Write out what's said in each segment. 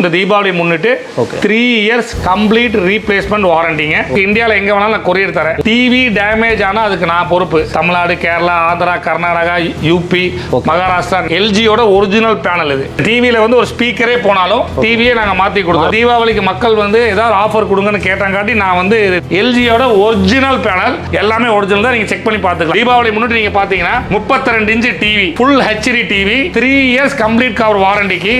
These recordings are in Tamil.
இந்த தீபாவளி முன்னிட்டு 3 years கம்ப்ளீட் ரீப்ளேஸ்மெண்ட் வாரண்டிங்க. இந்தியாவில் எங்கே வேணாலும் நான் கொரியர் தரேன். டிவி டேமேஜ் ஆனால் அதுக்கு நான் பொறுப்பு. தமிழ்நாடு, கேரளா, ஆந்திரா, கர்நாடகா, யூபி, மகாராஷ்டிரா. எல்ஜியோட ஒரிஜினல் பேனல் இது. டிவியில் வந்து ஒரு ஸ்பீக்கரே போனாலும் டிவியே நாங்கள் மாற்றி கொடுத்தோம். தீபாவளிக்கு மக்கள் வந்து ஏதாவது ஆஃபர் கொடுங்கன்னு கேட்டாங்காட்டி நான் வந்து எல்ஜியோட ஒரிஜினல் பேனல் எல்லாமே ஒரிஜினல் தான். நீங்க செக் பண்ணி பார்த்துக்கலாம். தீபாவளி முன்னிட்டு நீங்க பாத்தீங்கன்னா 32 inch TV, full HD TV, 3 years complete cover வாரண்டிக்கு.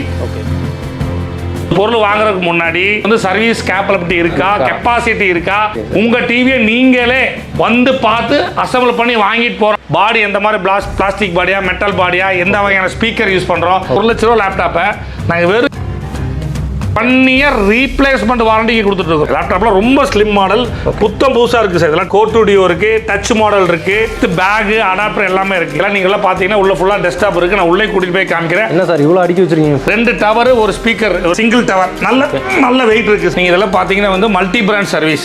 பொருள் வாங்குறதுக்கு முன்னாடி வந்து சர்வீஸ் கேப்பபிலிட்டி இருக்கா, கெப்பாசிட்டி இருக்கா, உங்க டிவியை நீங்களே வந்து பார்த்து அசம்பிள் பண்ணி வாங்கிட்டு போறோம். பாடி எந்த மாதிரி பிளாஸ்டிக் பாடியா, மெட்டல் பாடியா, எந்த வகையான ஸ்பீக்கர் யூஸ் பண்றோம். 1 லட்ச ரூபா லேப்டாப்பை நாங்கள் வெறும் 1 year ரீப்ளேஸ்மெண்ட் வாரண்டிக்கு கொடுத்துட்டு இருக்கோம். லேப்டாப்ல ரொம்ப ஸ்லிம் மாடல், புத்தம் புதுசா இருக்கு சார். இதெல்லாம் கோட் ஸ்டுடியோ இருக்கு, டச் மாடல் இருக்கு, பேக், அடாப்டர் எல்லாமே இருக்கு. இதெல்லாம் நீங்க எல்லாம் பாத்தீங்கன்னா உள்ள ஃபுல்லா டெஸ்க்டாப் இருக்கு. நான் உள்ளே கூட்டிட்டு போய் காமிக்கிறேன். என்ன சார் இவ்வளவு அடுக்கி வச்சிருக்கீங்க? 2 டவர், ஒரு ஸ்பீக்கர், சிங்கிள் டவர், நல்ல வெயிட் இருக்கு. நீங்க இதெல்லாம் பாத்தீங்கன்னா வந்து மல்டி பிராண்ட் சர்வீஸ்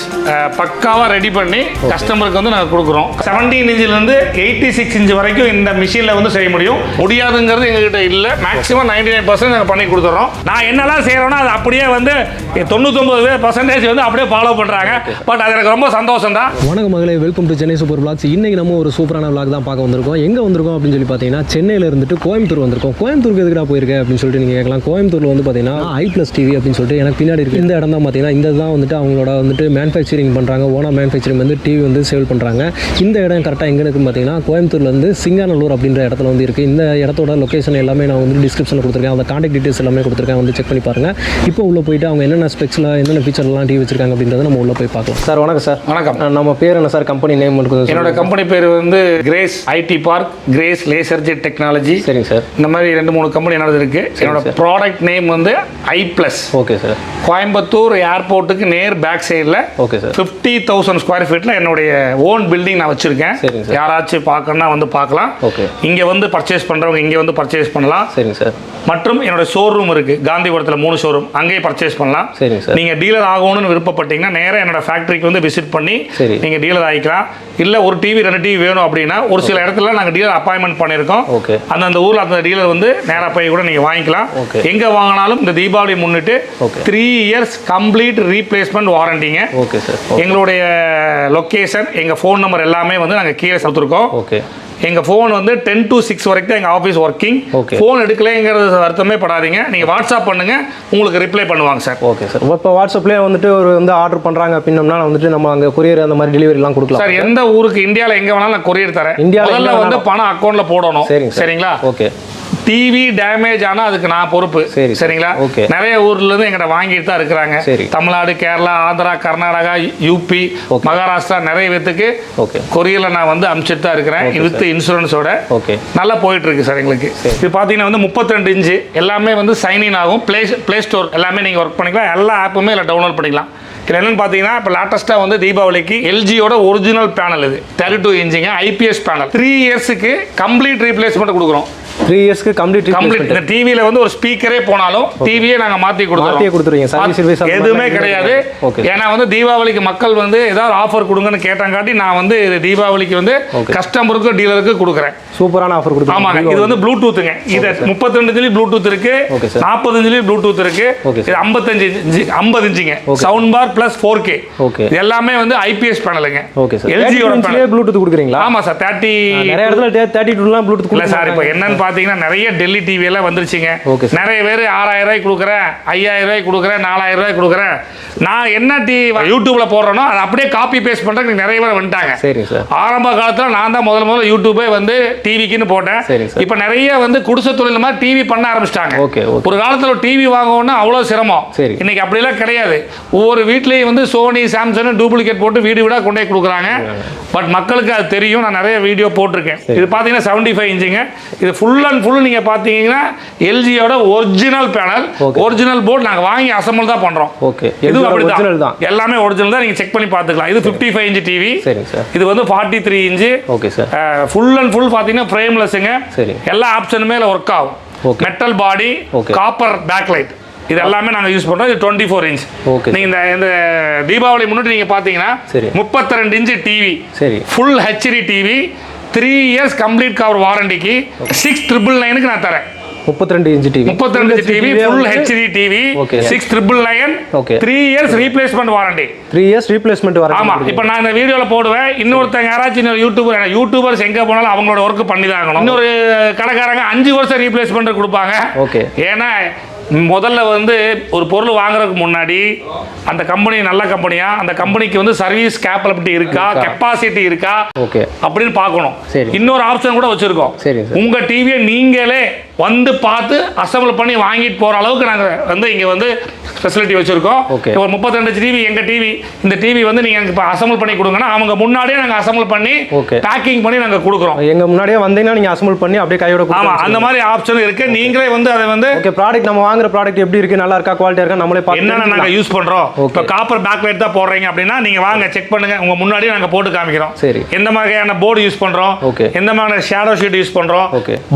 பக்காவா ரெடி பண்ணி கஸ்டமருக்கு வந்து நாங்க கொடுக்குறோம். 17 இன்ச்ல இருந்து 86 இன்ச் வரைக்கும் இந்த மிஷின்ல வந்து செய்ய முடியாதுங்கிறது எங்ககிட்ட இல்ல. மேக்ஸிமம் 99% நாங்க பண்ணி கொடுத்துறோம். நான் என்னெல்லாம் செய்யறேன்னா அது அப்படியே வந்து 99% வந்து அப்படியே ஃபாலோ பண்றாங்க. பட் அது எனக்கு ரொம்ப சந்தோஷம் தான். வணக்கம் மகளே, welcome to Chennai super vlogs. இன்னைக்கு நம்ம ஒரு சூப்பரான விளாக் தான் பார்க்க வந்திருக்கோம். எங்கே வந்திருக்கோம் அப்படின்னு சொல்லி பார்த்தீங்கன்னா சென்னையில் இருந்துட்டு கோயம்புத்தூர் வந்திருக்கோம். கோயம்புத்தூருக்கு எதுக்குடா போயிருக்கேன் அப்படின்னு சொல்லிட்டு நீங்கள் கேட்கலாம். கோயம்புத்தூரில் வந்து பார்த்தீங்கன்னா i+ டிவி அப்படின்னு சொல்லிட்டு எனக்கு பின்னாடி இருக்குது. இந்த இடம் தான் பார்த்தீங்கன்னா இந்த தான் வந்துட்டு அவங்களோட வந்துட்டு மேனுஃபேக்சரிங் பண்ணுறாங்க. ஓனா மேனுஃபேக்சரிங் வந்து டிவி வந்து சேல் பண்ணுறாங்க. இந்த இடம் கரெக்டாக எங்கே இருக்குன்னு பார்த்தீங்கன்னா கோயம்புத்தூர்லேருந்து சிங்காநல்லூர் அப்படின்ற இடத்துல வந்து இருக்குது. இந்த இடத்தோட லொக்கேஷன் எல்லாமே நான் வந்து டிஸ்கிரிப்ஷனில் கொடுத்துருக்கேன். அந்த கான்டாக்ட் டீட்டெயில்ஸ் எல்லாமே கொடுத்துருக்கேன். வந்து செக் பண்ணி பாருங்கள். இப்போ உள்ள போயிட்டு அவங்க என்னென்ன ஸ்பெக்ஸில் என்னென்ன ஃபீச்சர்லாம் டிவி வச்சிருக்காங்க அப்படின்றத நம்ம உள்ள போய் பார்க்கலாம். சார் வணக்கம் சார். வணக்கம். நம்ம பேர் என்ன சார்? கம்பெனி நேம் இருக்குது. என்னோட கம்பெனி பேர் வந்து Grace IT park, Grace laser jet technology. சரிங்க சார். இந்த மாதிரி 2-3 கம்பெனி என்னோட இருக்கு. என்னோட ப்ராடக்ட் நேம் வந்து i+. Okay sir. கோயம்புத்தூர் ஏர்போர்ட்டுக்கு நேர் பேக் சைடில். Okay sir. 50,000 ஸ்கொயர் ஃபீட்ல என்னுடைய ஓன் பில்டிங் நான் வச்சிருக்கேன். யாராச்சும் பார்க்கணும்னா வந்து பார்க்கலாம். ஓகே. இங்க வந்து பர்ச்சேஸ் பண்றவங்க இங்க வந்து பர்ச்சேஸ் பண்ணலாம். சரிங்க சார். மற்றும் என்னோட ஷோரூம் இருக்கு காந்திபுரத்தில் 3 ஷோரூம், அங்கேயே பர்ச்சேஸ் பண்ணலாம். சரிங்க சார். நீங்க டீலர் ஆகணும்னு விருப்பப்பட்டீங்கன்னா நேராக என்னோட ஃபேக்டரிக்கு வந்து விசிட் பண்ணி நீங்க டீலர் ஆகிக்கலாம். இல்ல ஒரு டிவி 2 டிவி வேணும் அப்படின்னா ஒரு சில இடத்துல நாங்க டீலர் அப்பாயின்மெண்ட் பண்ணியிருக்கோம். அந்த ஊர்ல அந்த டீலர் வந்து நேராக போய் கூட நீங்க வாங்கிக்கலாம். எங்க வாங்கினாலும் இந்த தீபாவளி முன்னிட்டு 3 years கம்ப்ளீட் ரீப்ளேஸ்மெண்ட் வாரண்டிங்க. Okay sir. எங்களுடைய லொகேஷன், எங்க ஃபோன் நம்பர் எல்லாமே வந்து நாங்க கீழே கொடுத்துருக்கோம். ஓகே. எங்கள் ஃபோன் வந்து 10 to 6 வரைக்கும் தான் எங்கள் ஆஃபீஸ் ஒர்க்கிங். ஃபோன் எடுக்கலைங்கிறது வருத்தமே படாதீங்க. நீங்கள் வாட்ஸ்அப் பண்ணுங்கள், உங்களுக்கு ரிப்ளை பண்ணுவாங்க சார். Okay sir. இப்போ வாட்ஸ்அப்லேயே வந்துட்டு ஒரு வந்து ஆர்டர் பண்ணுறாங்க அப்படின்னோம்னா வந்துட்டு நம்ம அங்கே கொரியர் அந்த மாதிரி டெலிவரிலாம் கொடுக்கலாம் சார். எந்த ஊருக்கு இந்தியாவில் எங்கே வேணாலும் நான் கொரியர் தரேன். இந்தியாவில் வந்து பணம் அக்கௌண்ட்டில் போடணும். சரிங்களா? ஓகே. டிவி டேமேஜ் ஆனால் அதுக்கு நான் பொறுப்பு. சரிங்களா? நிறைய ஊர்ல இருந்து எங்கிட்ட வாங்கிட்டு தான் இருக்கிறாங்க. தமிழ்நாடு, கேரளா, ஆந்திரா, கர்நாடகா, யூபி, மகாராஷ்டிரா நிறைய பேத்துக்கு கொரியர்ல நான் வந்து அனுப்பிச்சிட்டு தான் இருக்கிறேன். வித் இன்சூரன்ஸோட நல்லா போயிட்டு இருக்கு சார். எங்களுக்கு இது பார்த்தீங்கன்னா வந்து 32 இன்ச்சு எல்லாமே வந்து சைன் ஆகும். பிளே ஸ்டோர் எல்லாமே நீங்கள் ஒர்க் பண்ணிக்கலாம். எல்லா ஆப்புமே இல்லை டவுன்லோட் பண்ணிக்கலாம். இதில் என்னென்னு பார்த்தீங்கன்னா இப்போ லேட்டஸ்ட்டாக வந்து தீபாவளிக்கு எல்ஜியோட ஒரிஜினல் பேனல் இது 32 இன்ச்சுங்க IPS பேனல். 3 yearsக்கு கம்ப்ளீட் ரீப்ளேஸ்மெண்ட் கொடுக்குறோம். 3 yearsக்கு கம்ப்ளீட். இந்த டிவியில் வந்து ஒரு ஸ்பீக்கரே போனாலும் டிவியே நாங்கள் மாற்றி கொடுத்துருவோம். எதுவுமே கிடையாது. ஏன்னா வந்து தீபாவளிக்கு மக்கள் வந்து ஏதாவது ஆஃபர் கொடுங்கன்னு கேட்டாங்காட்டி நான் வந்து தீபாவளிக்கு வந்து கஸ்டமருக்கு டீலருக்கு கொடுக்குறேன். சூப்பரான ஆஃபர் கொடுக்குறேன். ஆமாங்க. இது வந்து ப்ளூடூத்துங்க. இது 32 இன்ச்லயும் ப்ளூடூத் இருக்கு, 40 இன்ச்லயும் ப்ளூடூத் இருக்கு, இது 50 இன்ச்சுங்க சவுண்ட் பார் பிளஸ் 4K. எல்லாமே வந்து IPS பேனலுங்க. எல்ஜியோட பேனல் ப்ளூடூத் கொடுக்குறீங்களா? ஆமா சார். 30 நிறைய இடத்துல 32லாம் ப்ளூடூத் இல்ல சார். இப்போ என்னன்னு பார்த்தீங்கன்னா நிறைய டெல்லி டிவி எல்லாம் வந்துருச்சுங்க. நிறைய பேர் 6000 ரூபாய்க்கு கொடுக்குறேன், 5000 ரூபாய்க்கு கொடுக்குறேன், 4000 ரூபாய்க்கு கொடுக்குறேன். நான் என்ன யூடியூப்ல போடுறேனோ அதை அப்படியே காப்பி பேஸ்ட் பண்றதுக்கு நிறைய பேர் வந்துட்டாங்க. சரி சார். ஆரம்ப காலத்துல நான் தான் முதல்ல யூடியூபே வந்து டிவிக்குன்னு போட்டேன். இப்போ நிறைய வந்து குடிசை தொழில் மாதிரி டிவி பண்ண ஆரம்பிச்சிட்டாங்க. ஒரு காலத்துல டிவி வாங்கணும்னா அவ்வளவு சிரமம். இன்னைக்கு அப்படிலாம் கிடையாது. ஒவ்வொரு வீட்லயும் வந்து சோனி, சாம்சங் டூப்ளிகேட் போட்டு வீடு வீடா கொண்டே கொடுக்குறாங்க. பட் மக்களுக்கு அது தெரியும். நான் நிறைய வீடியோ போட்டிருக்கேன். இது பார்த்தீங்கன்னா 75 இன்ச்சுங்க. இது ஃபுல் அண்ட் ஃபுல் நீங்க பார்த்தீங்கன்னா எல்ஜியோட ஒரிஜினல் பேனல், ஒரிஜினல் போர்டு நாங்கள் வாங்கி அசம்பிள் தான் பண்றோம். ஓகே. இது ஒரிஜினல் தான். எல்லாமே ஒரிஜினல் தான். நீங்க செக் பண்ணி பார்த்துக்கலாம். இது 55 இன்ச் டிவி. சரி சார். இது வந்து 43 inch. Okay sir. Full and full பார்த்தீங்கன்னா ஃப்ரேம்லெஸ்ஸுங்க. சரி. எல்லா ஆப்ஷனுமே ஒர்க் ஆகும். Metal body, copper back light, இது எல்லாமே நாங்கள் யூஸ் பண்ணுறோம். இது 24 இன்ச். ஓகே. நீங்கள் இந்த தீபாவளி முன்னிட்டு நீங்கள் பார்த்தீங்கன்னா 32 இன்ச்சு டிவி, சரி, full HD TV, 3 years complete cover வாரண்டிக்கு 6999க்கு நான் தரேன். 32 inch TV 32 inch TV full HD TV 6999 3 years replacement warranty 3 years replacement warranty ஆமா இப்போ நான் இந்த வீடியோல போடுவேன் இன்னொருத்தங்க யாராச்சும் யூடியூபர்ஸ் எங்க போனாலும் அவங்களோட ஒர்க் பண்ணி தான் ஆகணும் இன்னொரு கடைக்காரங்க 5 வருஷம் ரீப்ளேஸ்மெண்ட் கொடுப்பாங்க ஓகே ஏன்னா முதல்ல வந்து ஒரு பொருள் வாங்குறதுக்கு முன்னாடி அந்த கம்பெனி நல்ல கம்பெனியா அந்த கம்பெனிக்கு வந்து சர்வீஸ் கேப்பபிலிட்டி இருக்கா கெப்பாசிட்டி இருக்கா ஓகே அப்படின்னு பார்க்கணும் சரி இன்னொரு ஆப்ஷன் கூட வச்சிருக்கோம் சரி உங்க டிவியை நீங்களே வந்து பார்த்து அசம்பிள் பண்ணி வாங்கிட்டு போற அளவுக்கு நாங்க வந்து இங்க வந்து ஃபெசிலிட்டி வச்சிருக்கோம் ஒரு 32 டிவி எங்க டிவி இந்த டிவி வந்து நீங்க எனக்கு அசம்பிள் பண்ணி கொடுங்கன்னா அவங்க முன்னாடியே நாங்க அசம்பிள் பண்ணி பேக்கிங் பண்ணி நாங்க கொடுக்குறோம் எங்க முன்னாடியே வந்தீங்கன்னா நீங்க அசம்பிள் பண்ணி அப்படியே கையோட ஆமா அந்த மாதிரி ஆப்ஷன் இருக்கு நீங்களே வந்து அதை வந்து ஓகே ப்ராடக்ட் நம்ம வாங்குற ப்ராடக்ட் எப்படி இருக்கு நல்லா இருக்கா குவாலிட்டியா இருக்கா நம்மளே பார்த்து என்னென்ன நாங்க யூஸ் பண்றோம் இப்போ காப்பர் பேக்லைட் தான் போடுறீங்க அப்படின்னா நீங்க வாங்க செக் பண்ணுங்க உங்க முன்னாடியே நாங்க போட்டு காமிக்கிறோம் சரி எந்த மாதிரியான போர்டு யூஸ் பண்றோம் எந்த மாதிரியான ஷேடோ ஷீட் யூஸ் பண்றோம்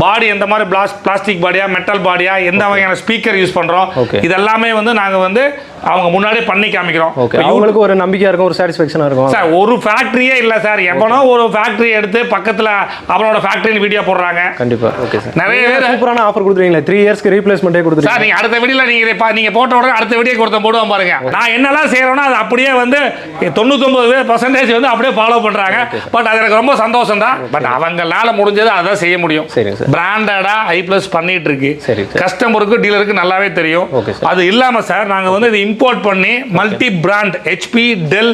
பாடி எந்த மாதிரி பிளாஸ்டிக் பாடியா மெட்டல் பாடியா எந்த வகையான ஸ்பீக்கர் யூஸ் பண்றோம் இதெல்லாமே வந்து நாங்க வந்து அவங்க முன்னாடியே பண்ணி காமிக்கிறோம் அவங்களுக்கு ஒரு நம்பிக்கையா இருக்கும் ஒரு சாட்டிஸ்ஃபேக்ஷனா இருக்கும் சார் ஒரு ஃபேக்டரியே இல்ல சார் எவனோ ஒரு ஃபேக்டரி எடுத்து பக்கத்துல அவனோட ஃபேக்டரியில் வீடியோ போடுறாங்க கண்டிப்பா ஓகே சார் நிறைய பேர் சூப்பரான ஆஃபர் கொடுத்துறீங்களா 3 இயர்ஸ்க்கு ரீப்ளேஸ்மென்ட்டே கொடுத்துறீங்க சார் நீங்க அடுத்த வீடியோல நீங்க போட்ட உடனே அடுத்த வீடியோ கொடுத்த போடுவோம் பாருங்க நான் என்னெல்லாம் செய்யறேனோ அது அப்படியே வந்து 99% வந்து அப்படியே ஃபாலோ பண்றாங்க பட் அது எனக்கு ரொம்ப சந்தோஷம் தான் பட் அவங்களால முடிஞ்சது அதான் செய்ய முடியும் பிராண்டடா I+ பண்ணிட்டு இருக்கு கஸ்டமருக்கு டீலருக்கு நல்லாவே தெரியும் அது இல்லாம சார் நாங்க வந்து இம்போர்ட் பண்ணி multi brand HP Dell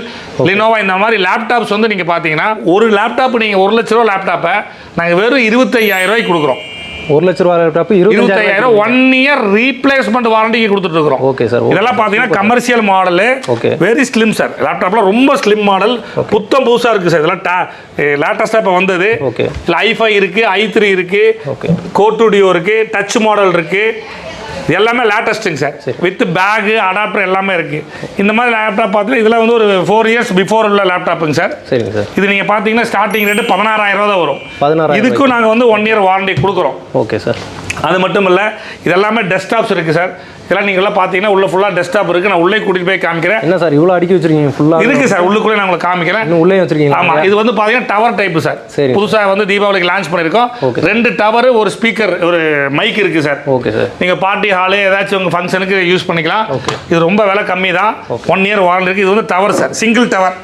Lenovo இந்த மாதிரி லேப்டாப்ஸ் வந்து நீங்க பாத்தீங்கன்னா ஒரு லேப்டாப் நீங்க 1 லட்ச ரூபாய் லேப்டாப்பை நாங்க வெறும் 25000 ரூபாய்க்கு கொடுக்குறோம் 1 லட்ச ரூபாய் லேப்டாப் 25000 1 இயர் ரீப்ளேஸ்மெண்ட் வாரண்டிக்கு கொடுத்துட்டு இருக்கோம் ஓகே சார் இதெல்லாம் பாத்தீங்கன்னா commercial model very slim sir லேப்டாப்ல ரொம்ப ஸ்லிம் மாடல் புத்தம் புதுசா இருக்கு சார் இதெல்லாம் லேட்டஸ்டா இப்ப வந்தது இல்ல i5 இருக்கு i3 இருக்கு Core 2 Duo இருக்கு டச் மாடல் இருக்கு எல்லாமே லேட்டஸ்ட்டுங்க சார் வித் பேகு அடாப்டர் எல்லாமே இருக்கு இந்த மாதிரி லேப்டாப் பார்த்தீங்கன்னா இதில் வந்து ஒரு 4 இயர்ஸ் பிஃபோர் உள்ள லேப்டாப்புங்க சார் சரிங்க சார் இது நீங்கள் பார்த்தீங்கன்னா ஸ்டார்டிங் ரேட்டு 16000 ரூபா தான் வரும் 16000 இதுக்கும் நாங்கள் வந்து 1 இயர் வாரண்டி கொடுக்குறோம் ஓகே சார் அது மட்டும் இல்லை இதெல்லாமே டெஸ்க்டாப்ஸ் இருக்குது சார் இதெல்லாம் நீங்களாம் பார்த்தீங்கன்னா உள்ள ஃபுல்லாக டெஸ்க்டாப் இருக்குது நான் உள்ளே கூட்டிகிட்டு போய் காமிக்கிறேன் என்ன சார் இவ்வளோ அடுக்கி வச்சிருக்கீங்க ஃபுல்லாக இருக்குது சார் உள்ளுக்குள்ளே நான் உங்களுக்கு காமிக்கிறேன் இன்னும் உள்ளே வச்சிருக்கீங்க ஆமாம் இது வந்து பார்த்தீங்கன்னா டவர் டைப்பு சார் புதுசாக வந்து தீபாவளிக்கு லான்ச் பண்ணியிருக்கோம் 2 டவர் ஒரு ஸ்பீக்கர் ஒரு மைக் இருக்குது சார் ஓகே சார் நீங்கள் பார்ட்டி ஹாலு ஏதாச்சும் உங்கள் ஃபங்க்ஷனுக்கு யூஸ் பண்ணிக்கலாம் இது ரொம்ப விலை கம்மி தான் 1 இயர் வாரண்டி இருக்குது இது வந்து டவர் சார் சிங்கிள் டவர்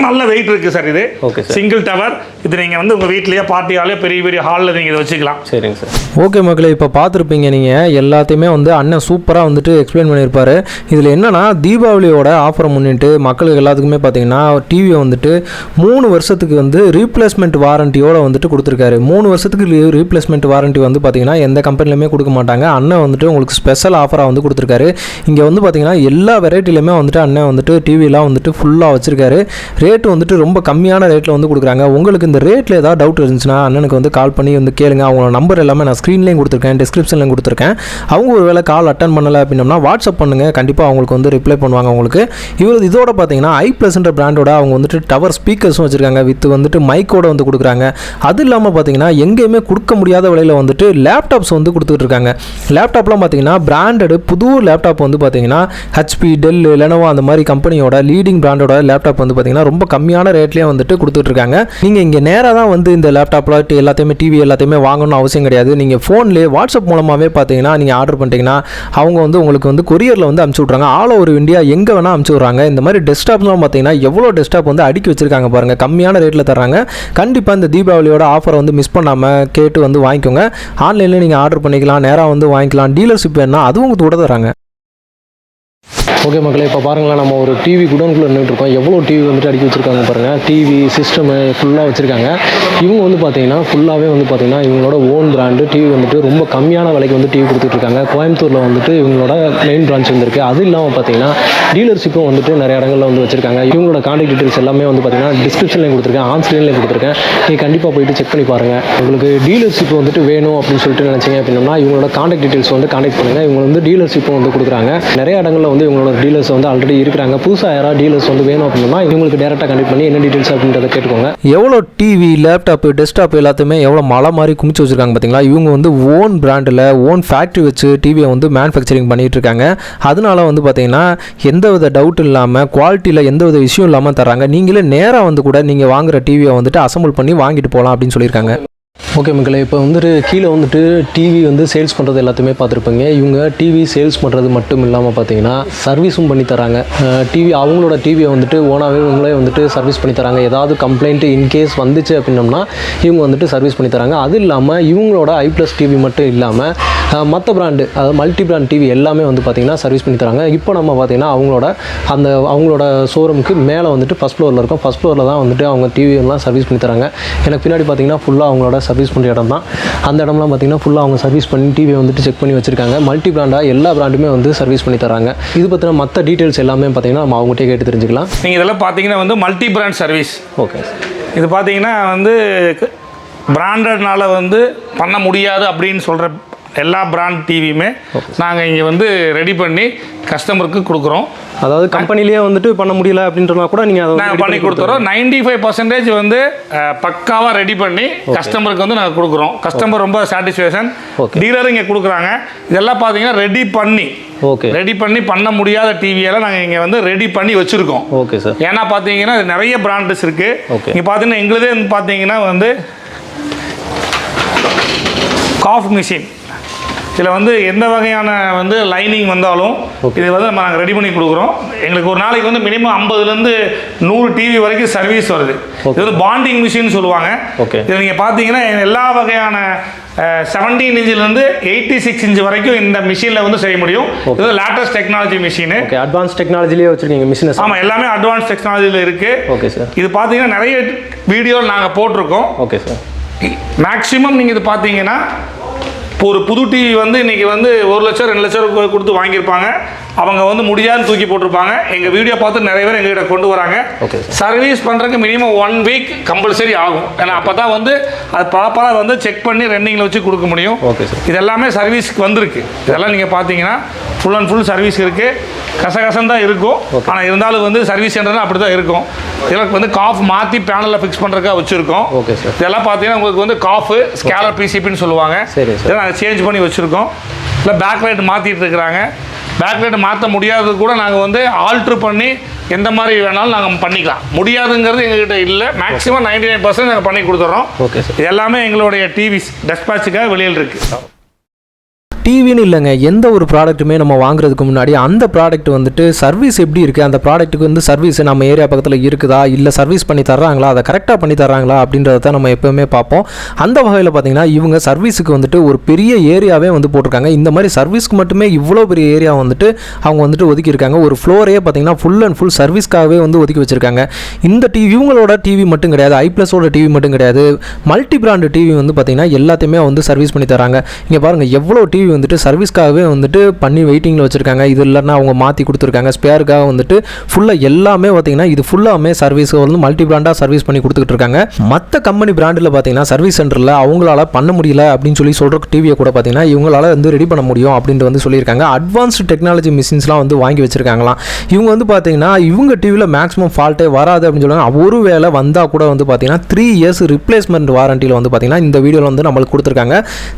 நல்ல வெயிட் இருக்குது சார் இது சிங்கிள் டவர் இது நீங்கள் வந்து உங்கள் வீட்லேயே பார்ட்டி ஹாலே பெரிய ஹாலில் நீங்கள் இதை வச்சுக்கலாம் சரிங்க சார் ஓகே மக்களே இப்போ பார்த்துருப்பீங்க நீங்கள் எல்லாத்தையுமே வந்து அண்ணன் சூப்பராக வந்துட்டு எக்ஸ்பிளைன் பண்ணியிருப்பாரு இதில் என்னன்னா தீபாவளியோட ஆஃபரை முன்னிட்டு மக்களுக்கு எல்லாத்துக்குமே பார்த்தீங்கன்னா டிவியை வந்துட்டு 3 வருஷத்துக்கு வந்து ரீப்ளேஸ்மெண்ட் வாரண்டியோட வந்துட்டு கொடுத்துருக்காரு 3 வருஷத்துக்கு ரீப்ளேஸ்மெண்ட் வாரண்டி வந்து பார்த்தீங்கன்னா எந்த கம்பெனிலுமே கொடுக்க மாட்டாங்க அண்ணன் வந்துட்டு உங்களுக்கு ஸ்பெஷல் ஆஃபராக வந்து கொடுத்துருக்காரு இங்கே வந்து பார்த்தீங்கன்னா எல்லா வெரைட்டிலுமே வந்துட்டு அண்ணன் வந்துட்டு டிவிலாம் வந்துட்டு ஃபுல்லாக வச்சிருக்காரு ரேட்டு வந்துட்டு ரொம்ப கம்மியான ரேட்டில் வந்து கொடுக்குறாங்க உங்களுக்கு இந்த ரேட்டில் ஏதாவது டவுட் இருந்துச்சுன்னா அண்ணனுக்கு வந்து கால் பண்ணி வந்து கேளுங்க அவங்களோட நம்பர் எல்லாமே நான் ஸ்க்ரீன்லேயும் கொடுத்துருக்கேன் டிஸ்கிரிப்ஷன்லையும் கொடுத்துருக்கேன் அவங்க ஒரு வேளை கால் அட்டன் பண்ணலை அப்படின்னா வாட்ஸ்அப் பண்ணுங்கள் கண்டிப்பாக அவங்களுக்கு வந்து ரிப்ளை பண்ணுவாங்க உங்களுக்கு இதோட பார்த்தீங்கன்னா I+ பிராண்டோட அவங்க வந்துட்டு டவர் ஸ்பீக்கர்ஸும் வச்சுருக்காங்க வித் வந்துட்டு மைக்கோட வந்து கொடுக்குறாங்க அது இல்லாமல் பார்த்தீங்கன்னா எங்கேயுமே கொடுக்க முடியாத விலையில் வந்துட்டு லேப்டாப்ஸ் வந்து கொடுத்துட்டு இருக்காங்க லேப்டாப்லாம் பார்த்தீங்கன்னா பிராண்டடு புது லேப்டாப் வந்து பார்த்தீங்கன்னா HP டெல் லெனோவா அந்த மாதிரி கம்பெனியோட லீடிங் பிராண்டோட லேப்டாப் வந்து பார்த்தீங்கன்னா ரொம்ப கம்மியான ரேட்லேயே வந்துட்டு கொடுத்துட்டு இருக்காங்க நீங்கள் இங்கே நேராக தான் வந்து இந்த லேப்டாப்ல எல்லாத்தையுமே டிவி எல்லாத்தையுமே வாங்கணும்னு அவசியம் கிடையாது நீங்கள் ஃபோன்லேயே வாட்ஸ்அப் மூலமாகவே பார்த்தீங்கன்னா நீங்கள் ஆர்டர் பண்ணிட்டீங்கன்னா அவங்க வந்து உங்களுக்கு வந்து கொரியரில் வந்து அனுப்பிச்சு விட்றாங்க ஆல் ஓவர் இந்தியா எங்கே வேணால் அனுப்பிச்சு விட்றாங்க இந்த மாதிரி டெஸ்க்டாப்லாம் பார்த்தீங்கன்னா எவ்வளோ டெஸ்க்டாப் வந்து அடுக்கி வச்சிருக்காங்க பாருங்கள் கம்மியான ரேட்டில் தர்றாங்க கண்டிப்பாக இந்த தீபாவளியோட ஆஃபரை வந்து மிஸ் பண்ணாமல் கேட்டு வந்து வாங்கிக்கோங்க ஆன்லைனில் நீங்கள் ஆர்டர் பண்ணிக்கலாம் நேராக வந்து வாங்கிக்கலாம் டீலர்ஷிப் வேணா அதுவும் கூட தராங்க ஓகே மக்களே இப்போ பாருங்களேன் நம்ம ஒரு டிவி குடோனுக்குள்ளே நின்றுட்டுருக்கோம் எவ்வளோ டிவி வந்துட்டு அடுக்கி வச்சிருக்காங்க பாருங்கள் டிவி சிஸ்டமு ஃபுல்லாக வச்சுருக்காங்க இவங்க வந்து பார்த்தீங்கன்னா ஃபுல்லாகவே வந்து பார்த்தீங்கன்னா இவங்களோட ஓன் பிராண்டு டிவி வந்துட்டு ரொம்ப கம்மியான விலைக்கு வந்து டிவி கொடுத்துட்ருக்காங்க கோயம்புத்தூரில் வந்துட்டு இவங்களோட மெயின் பிரான்ச் வந்துருக்கு அது இல்லாமல் பார்த்தீங்கன்னா டீலர்ஷிப்பும் வந்துட்டு நிறைய இடங்களில் வந்து வச்சிருக்காங்க இவங்களோட கான்டாக்ட் டீட்டெயில்ஸ் எல்லாமே வந்து பார்த்தீங்கன்னா டிஸ்கிரிப்ஷன்லேயும் கொடுத்துருக்கேன் ஆன் ஸ்க்ரீன்லேயும் கொடுத்துருக்கேன் நீங்கள் கண்டிப்பாக போயிட்டு செக் பண்ணி பாருங்கள் உங்களுக்கு டீலர்ஷிப் வந்துட்டு வேணும் அப்படின்னு சொல்லிட்டு நினச்சிங்க அப்படின்னா இவங்களோட கான்டாக்ட் டீட்டெயில்ஸ் வந்து கான்டாக்ட் பண்ணுங்கள் இவங்க வந்து டீலர்ஷிப்பும் வந்து கொடுக்குறாங்க நிறைய இடங்களில் வந்து இவங்களோட டீலர்ஸ் வந்து ஆல்ரெடி இருக்கிறாங்க புதுசாக யாராவது டீலர்ஸ் வந்து வேணும் அப்படின்னா இவங்களுக்கு டேரெக்டாக கனெக்ட் பண்ணி என்ன டீட்டெயில்ஸ் அப்படின்றத கேட்டுக்கோங்க எவ்வளோ டிவி லேப்டாப் டெஸ்க்டாப் எல்லாத்தையுமே எவ்வளோ மலை மாதிரி குமிச்சு வச்சிருக்காங்க பார்த்தீங்களா இவங்க வந்து ஓன் பிராண்டில் ஓன் ஃபேக்ட்ரி வச்சு டிவியை வந்து மேனுஃபேக்சரிங் பண்ணிட்டு இருக்காங்க அதனால வந்து பார்த்தீங்கன்னா எந்தவித டவுட் இல்லாமல் குவாலிட்டியில் எந்தவித இஷ்யூ இல்லாமல் தராங்க நீங்களே நேராக வந்து கூட நீங்கள் வாங்குற டிவியை வந்துட்டு அசம்பிள் பண்ணி வாங்கிட்டு போகலாம் அப்படின்னு சொல்லியிருக்காங்க ஓகே மக்களே, இப்போ வந்துட்டு கீழே வந்துட்டு டிவி வந்து சேல்ஸ் பண்ணுறது எல்லாத்தையுமே பார்த்துருப்பீங்க. இவங்க டிவி சேல்ஸ் பண்ணுறது மட்டும் இல்லாமல் பார்த்தீங்கன்னா சர்வீஸும் பண்ணி தராங்க. டிவி அவங்களோட டிவியை வந்துட்டு ஓனாகவே இவங்களே வந்துட்டு சர்வீஸ் பண்ணி தராங்க. ஏதாவது கம்ப்ளைண்ட்டு இன்கேஸ் வந்துச்சு அப்படின்னம்னா இவங்க வந்துட்டு சர்வீஸ் பண்ணி தராங்க. அது இல்லாமல் இவங்களோட I+ டிவி மட்டும் இல்லாமல் மற்ற பிராண்டு, அதாவது மல்டி பிராண்ட் டிவி எல்லாமே வந்து பார்த்திங்கன்னா சர்வீஸ் பண்ணி தராங்க. இப்போ நம்ம பார்த்திங்கன்னா அவங்களோட ஷோரூமுக்கு மேலே வந்துட்டு ஃபஸ்ட் ஃப்ளோரில் இருக்கும். ஃபஸ்ட் ஃப்ளோரில் தான் வந்துட்டு அவங்க டிவி எல்லாம் சர்வீஸ் பண்ணி தராங்க. எனக்கு பின்னாடி பார்த்திங்கன்னா ஃபுல்லாக அவங்களோட சர்வீஸ் பண்ணுற இடம் தான். அந்த இடம்லாம் பார்த்திங்கன்னா ஃபுல்லாக அவங்க சர்வீஸ் பண்ணி டிவியை வந்துட்டு செக் பண்ணி வச்சுருக்காங்க. மல்டி பிராண்டாக எல்லா பிராண்டுமே வந்து சர்வீஸ் பண்ணி தராங்க. இது பற்றின மற்ற டீட்டெயில்ஸ் எல்லாமே பார்த்திங்கன்னா நம்ம அவங்ககிட்டே கேட்டு தெரிஞ்சுக்கலாம். நீங்கள் இதெல்லாம் பார்த்தீங்கன்னா வந்து மல்டி பிராண்ட் சர்வீஸ். ஓகே, இது பார்த்தீங்கன்னா வந்து பிராண்டட்னால் வந்து பண்ண முடியாது அப்படின்னு சொல்கிற எல்லா பிராண்ட் டிவியுமே நாங்கள் இங்கே வந்து ரெடி பண்ணி கஸ்டமருக்கு கொடுக்குறோம். அதாவது கம்பெனிலேயே வந்துட்டு பண்ண முடியல அப்படின்றனா கூட நீங்கள் அதை நாங்கள் பண்ணி கொடுத்துறோம். 95% வந்து பக்காவாக ரெடி பண்ணி கஸ்டமருக்கு வந்து நாங்கள் கொடுக்குறோம். கஸ்டமர் ரொம்ப சாட்டிஸ்ஃபேக்ஷன். டீலரும் இங்கே கொடுக்குறாங்க. இதெல்லாம் பார்த்தீங்கன்னா ரெடி பண்ணி பண்ண முடியாத டிவியெல்லாம் நாங்கள் இங்கே வந்து ரெடி பண்ணி வச்சுருக்கோம். Okay sir. ஏன்னா பார்த்தீங்கன்னா நிறைய பிராண்டஸ் இருக்குது. இங்கே பார்த்தீங்கன்னா எங்களுதே வந்து பார்த்தீங்கன்னா வந்து காஃப் மிஷின், இதில் வந்து எந்த வகையான வந்து லைனிங் வந்தாலும் இது வந்து நம்ம நாங்கள் ரெடி பண்ணி கொடுக்குறோம். எங்களுக்கு ஒரு நாளைக்கு வந்து மினிமம் 50லேருந்து 100 டிவி வரைக்கும் சர்வீஸ் வருது. இது வந்து பாண்டிங் மிஷின் சொல்லுவாங்க. இதில் நீங்கள் பார்த்தீங்கன்னா எல்லா வகையான 17 இன்ச்சிலேருந்து 86 இன்ச் வரைக்கும் இந்த மிஷினில் வந்து செய்ய முடியும். இது வந்து லேட்டஸ்ட் டெக்னாலஜி மிஷின். அட்வான்ஸ் டெக்னாலஜிலேயே வச்சுருக்கீங்க மிஷின்? ஆமாம், எல்லாமே அட்வான்ஸ் டெக்னாலஜியில் இருக்குது. Okay sir. இது பார்த்தீங்கன்னா நிறைய வீடியோ நாங்கள் போட்டிருக்கோம். Okay sir. மேக்ஸிமம் நீங்கள் இது பார்த்தீங்கன்னா இப்போ ஒரு புது டிவி வந்து இன்றைக்கி வந்து 1 லட்சம் 2 லட்சம் கொடுத்து வாங்கியிருப்பாங்க. அவங்க வந்து முடியாதுன்னு தூக்கி போட்டிருப்பாங்க. எங்கள் வீடியோ பார்த்து நிறைய பேர் எங்ககிட்ட கொண்டு வராங்க. சர்வீஸ் பண்ணுறதுக்கு மினிமம் 1 வீக் கம்பல்சரி ஆகும். ஏன்னா அப்போ தான் வந்து அது ப்ராப்பராக வந்து செக் பண்ணி ரன்னிங்கில் வச்சு கொடுக்க முடியும். இது எல்லாமே சர்வீஸ்க்கு வந்திருக்கு. இதெல்லாம் நீங்கள் பார்த்தீங்கன்னா ஃபுல் அண்ட் ஃபுல் சர்வீஸ் இருக்குது. கசகசம் தான் இருக்கும், ஆனால் இருந்தாலும் வந்து சர்வீஸ் சென்டர்னா அப்படி தான் இருக்கும். இதெல்லாம் வந்து காஃப் மாற்றி பேனலில் ஃபிக்ஸ் பண்ணுறதுக்காக வச்சுருக்கோம். இதெல்லாம் பார்த்தீங்கன்னா உங்களுக்கு வந்து காஃபு ஸ்கேலர் PCBன்னு சொல்லுவாங்க. இதெல்லாம் நாங்கள் சேஞ்ச் பண்ணி வச்சுருக்கோம். இல்லை பேக் லைட் மாற்றிட்டு இருக்கிறாங்க. பேக் லைட் மாற்ற முடியாதது கூட நாங்கள் வந்து ஆல்ட்ரு பண்ணி எந்த மாதிரி வேணாலும் நாங்கள் பண்ணிக்கலாம். முடியாதுங்கிறது எங்ககிட்ட இல்லை. மேக்ஸிமம் 99% நாங்கள் பண்ணி கொடுத்துட்றோம். இது எல்லாமே எங்களுடைய டிவிஸ் டெஸ்பாச்சுக்காக வெளியில் இருக்குது. டிவின்னு இல்லைங்க, எந்த ஒரு ப்ராடக்ட்டுமே நம்ம வாங்குறதுக்கு முன்னாடி அந்த ப்ராடக்ட் வந்துட்டு சர்வீஸ் எப்படி இருக்குது, அந்த ப்ராடக்ட்டுக்கு வந்து சர்வீஸ் நம்ம ஏரியா பக்கத்தில் இருக்குதா, இல்லை சர்வீஸ் பண்ணி தர்றாங்களா, அதை கரெக்டாக பண்ணி தர்றாங்களா அப்படின்றத தான் நம்ம எப்போவுமே பார்ப்போம். அந்த வகையில் பார்த்திங்கன்னா இவங்க சர்வீஸுக்கு வந்துட்டு ஒரு பெரிய ஏரியாவே வந்து போட்டிருக்காங்க. இந்த மாதிரி சர்வீஸ்க்கு மட்டுமே இவ்வளோ பெரிய ஏரியா வந்துட்டு அவங்க வந்துட்டு ஒதுக்கியிருக்காங்க. ஒரு ஃப்ளோரே பார்த்திங்கன்னா ஃபுல் அண்ட் ஃபுல் சர்வீஸ்க்காகவே வந்து ஒதுக்கி வச்சுருக்காங்க. இந்த டிவி இவங்களோட டிவி மட்டும் கிடையாது, I+ஓட டிவி மட்டும் கிடையாது, மல்டி பிராண்டு டிவி வந்து பார்த்திங்கன்னா எல்லாத்தையுமே வந்து சர்வீஸ் பண்ணி தராங்க. இங்கே பாருங்கள் எவ்வளோ டிவி வந்துட்டு சர்வீஸ்க்காகவே வந்துட்டு பண்ணி வெயிட்டிங்கில் வச்சுருக்காங்க. இது இல்லைன்னா அவங்க மாற்றி கொடுத்துருக்காங்க. ஸ்பேருக்காக வந்துட்டு ஃபுல்லாக எல்லாமே பார்த்திங்கன்னா இது ஃபுல்லாமே சர்வீஸ் வந்து மல்டி பிராண்டாக சர்வீஸ் பண்ணி கொடுத்துக்கிட்டு இருக்காங்க. மற்ற கம்பெனி பிராண்டில் பார்த்திங்கன்னா சர்வீஸ் சென்டரில் அவங்களால பண்ண முடியல அப்படின்னு சொல்லி சொல்கிற டிவியை கூட பார்த்திங்கன்னா இவங்களால வந்து ரெடி பண்ண முடியும் அப்படின்ட்டு வந்து சொல்லியிருக்காங்க. அட்வான்ஸ்டு டெக்னாலஜி மிஷின்ஸ்லாம் வந்து வாங்கி வச்சுருக்காங்களாம். இவங்க வந்து பார்த்திங்கன்னா இவங்க டிவியில் மேக்ஸிமம் ஃபால்ட்டே வராது அப்படின்னு சொல்லுவாங்க. ஒரு வேளை வந்தால் கூட வந்து பார்த்திங்கன்னா 3 இயர்ஸ் ரிப்ளேஸ்மெண்ட் வாரண்டியில் வந்து பார்த்திங்கன்னா இந்த வீடியோவில் வந்து நம்மளுக்கு கொடுத்துருக்காங்க.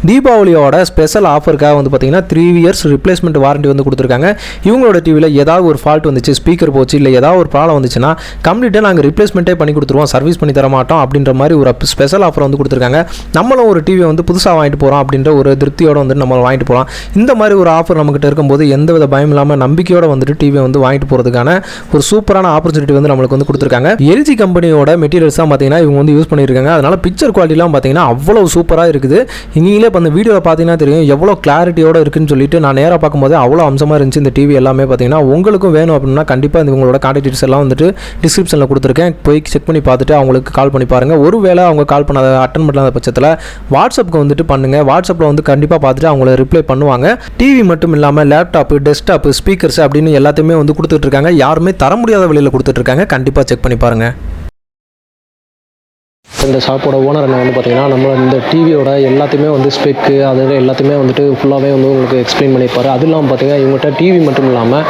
தீபாவளியோட ஸ்பெஷல் ஆஃபருக்காக வந்து பார்த்திங்கன்னா 3 இயர்ஸ் ரிப்ளேஸ்மெண்ட் வாரண்டி வந்து கொடுத்துருக்காங்க. இவங்களோட டிவியில் ஏதாவது ஒரு ஃபால்ட் வந்துச்சு, ஸ்பீக்கர் போச்சு, இல்லை ஏதாவது ஒரு ப்ராப்ளம் வந்துச்சுன்னா கம்ப்ளீட்டாக நாங்கள் ரிப்ளேஸ்மெண்ட்டே பண்ணி கொடுத்துருவோம், சர்வீஸ் பண்ணி தர மாட்டோம் அப்படின்ற மாதிரி ஒரு ஸ்பெஷல் ஆஃபர் வந்து கொடுத்துருக்காங்க. நம்மளும் ஒரு டிவியை வந்து புதுசாக வாங்கிட்டு போகிறோம் அப்படின்ற ஒரு திருப்தியோடு வந்து நம்ம வாங்கிட்டு போகலாம். இந்த மாதிரி ஒரு ஆஃபர் நம்மகிட்ட இருக்கும்போது எந்தவித பயம் இல்லாமல் நம்பிக்கையோடு வந்துட்டு டிவியை வந்து வாங்கிட்டு போகிறதுக்கான ஒரு சூப்பரான ஆப்பர்ச்சுனிட்டி வந்து நம்மளுக்கு வந்து கொடுத்துருக்காங்க. LG கம்பெனியோட மெட்டீரியல்ஸ் தான் பார்த்தீங்கன்னா இவங்க வந்து யூஸ் பண்ணியிருக்காங்க. அதனால் பிக்சர் குவாலிட்டிலாம் பார்த்தீங்கன்னா அவ்வளோ சூப்பராக இருக்குது. நீங்களே இப்போ அந்த வீடியோவில் பார்த்தீங்கன்னா தெரியும் எவ்வளோ கிளாரிட்டியோடு இருக்குன்னு சொல்லிட்டு. நான் நேராக பார்க்கும்போது அவ்வளோ அம்சமாக இருந்துச்சு இந்த டிவி எல்லாமே. பார்த்தீங்கன்னா உங்களுக்கும் வேணும் அப்படின்னா கண்டிப்பாக உங்களோட கான்டாக்ட் டீடைல்ஸ் எல்லாம் வந்துட்டு டிஸ்கிரிப்ஷனில் கொடுத்துருக்கேன். போய் செக் பண்ணி பார்த்துட்டு அவங்களுக்கு கால் பண்ணி பாருங்கள். ஒருவேளை அவங்க கால் பண்ணாத அட்டன் பண்ணாத பட்சத்தில் வாட்ஸ்அப்புக்கு வந்துட்டு பண்ணுங்கள். வாட்ஸ்அப்பில் வந்து கண்டிப்பாக பார்த்துட்டு அவங்கள ரிப்ளை பண்ணுவாங்க. டிவி மட்டும் இல்லாமல் லேப்டாப்பு, டெஸ்க்டாப்பு, ஸ்பீக்கர்ஸ் அப்படின்னு எல்லாத்தையுமே வந்து கொடுத்துட்டு இருக்காங்க. யாருமே தர முடியாத விலையில் கொடுத்துட்டு இருக்காங்க. கண்டிப்பாக செக் பண்ணி பாருங்கள். இந்த ஷாப்போட ஓனர் என்ன வந்து பார்த்திங்கன்னா நம்ம இந்த டிவியோட எல்லாத்தையுமே வந்து ஸ்பெக்கு அதில் எல்லாத்தையுமே வந்துட்டு ஃபுல்லாகவே வந்து உங்களுக்கு எக்ஸ்பிளைன் பண்ணியிருப்பார். அது இல்லாமல் பார்த்திங்கன்னா இவங்ககிட்ட டிவி மட்டும் இல்லாமல்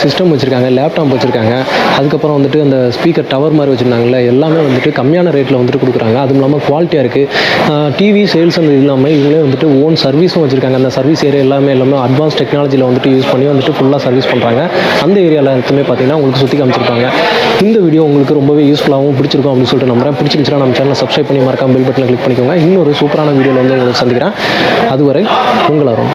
சிஸ்டம் வச்சுருக்காங்க, லேப்டாப் வச்சுருக்காங்க, அதுக்கப்புறம் வந்துட்டு அந்த ஸ்பீக்கர் டவர் மாதிரி வச்சுருந்தாங்கல்ல, எல்லாமே வந்துட்டு கம்மியான ரேட்டில் வந்துட்டு கொடுக்குறாங்க. அதுவும் இல்லாமல் குவாலிட்டியாக இருக்குது. டிவி சேல்ஸ் அந்த இல்லாமல் இவங்களே வந்துட்டு ஓன் சர்வீஸும் வச்சுருக்காங்க. அந்த சர்வீஸ் ஏரியா எல்லாமே அட்வான்ஸ் டெக்னாலஜியில் வந்துட்டு யூஸ் பண்ணி வந்துட்டு ஃபுல்லாக சர்வீஸ் பண்ணுறாங்க. அந்த ஏரியாவில் எல்லாத்தையுமே பார்த்திங்கன்னா உங்களுக்கு சுற்றி காமிச்சிருப்பாங்க. இந்த வீடியோ உங்களுக்கு ரொம்பவே யூஸ்ஃபுல்லாகவும் பிடிச்சிருக்கும் அப்படின்னு சொல்லிட்டு நம்புறேன். பிடிச்சிருந்துச்சு பிடிச்சிருந்துச்சுன்னா நம்ம சேனலை சப்ஸ்கிரைப் பண்ணி மறக்காம பெல் பட்டனை கிளிக் பண்ணிக்கோங்க. இன்னொரு சூப்பரான வீடியோவில் வந்து உங்களுக்கு சந்திக்கிறேன். அதுவரை உங்கள் அருண்.